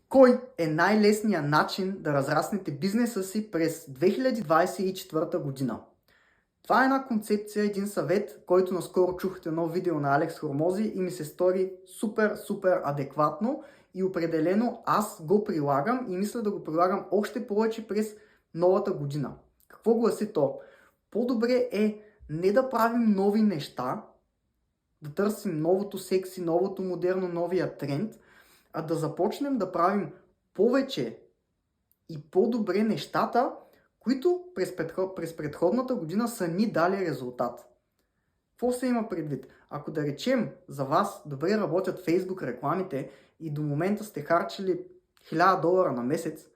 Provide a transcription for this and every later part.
Кой е най-лесният начин да разраснете бизнеса си през 2024 година? Това е една концепция, един съвет, който наскоро чух едно видео на Алекс Хормози и ми се стори супер адекватно и определено аз го прилагам и мисля да го прилагам още повече през новата година. Какво гласи то? По-добре е не да правим нови неща, да търсим новото секси, новото модерно, новия тренд, а да започнем да правим повече и по-добре нещата, които през предходната година са ни дали резултат. Какво се има предвид? Ако да речем за вас добре работят Facebook рекламите и до момента сте харчили $1000 на месец,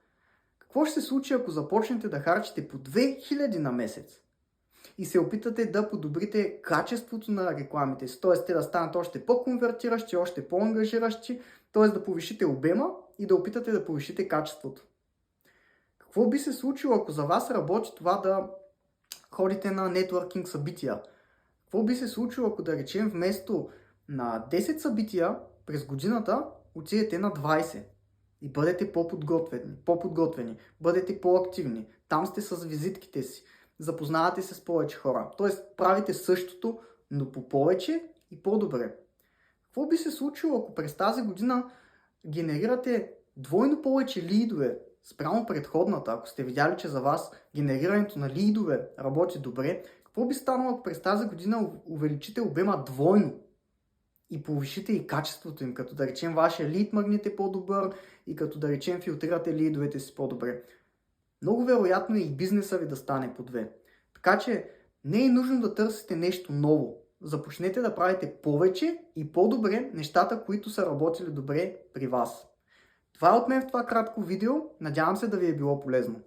какво ще се случи, ако започнете да харчите по 2000 на месец? И се опитате да подобрите качеството на рекламите си, т.е. те да станат още по-конвертиращи, още по-ангажиращи, т.е. да повишите обема и да опитате да повишите качеството. Какво би се случило, ако за вас работи това да ходите на нетворкинг събития? Какво би се случило, ако да речем вместо на 10 събития през годината отидете на 20 и бъдете по-подготвени, бъдете по-активни, там сте с визитките си, запознавате се с повече хора. Тоест правите същото, но по повече и по-добре. Какво би се случило, ако през тази година генерирате двойно повече лидове спрямо предходната? Ако сте видяли, че за вас генерирането на лидове работи добре, какво би станало, ако през тази година увеличите обема двойно и повишите и качеството им, като да речем вашия лид магнит е по-добър и като да речем филтрирате лидовете си по-добре? Много вероятно е и бизнеса ви да стане по 2. Така че не е нужно да търсите нещо ново. Започнете да правите повече и по-добре нещата, които са работили добре при вас. Това е от мен в това кратко видео. Надявам се да ви е било полезно.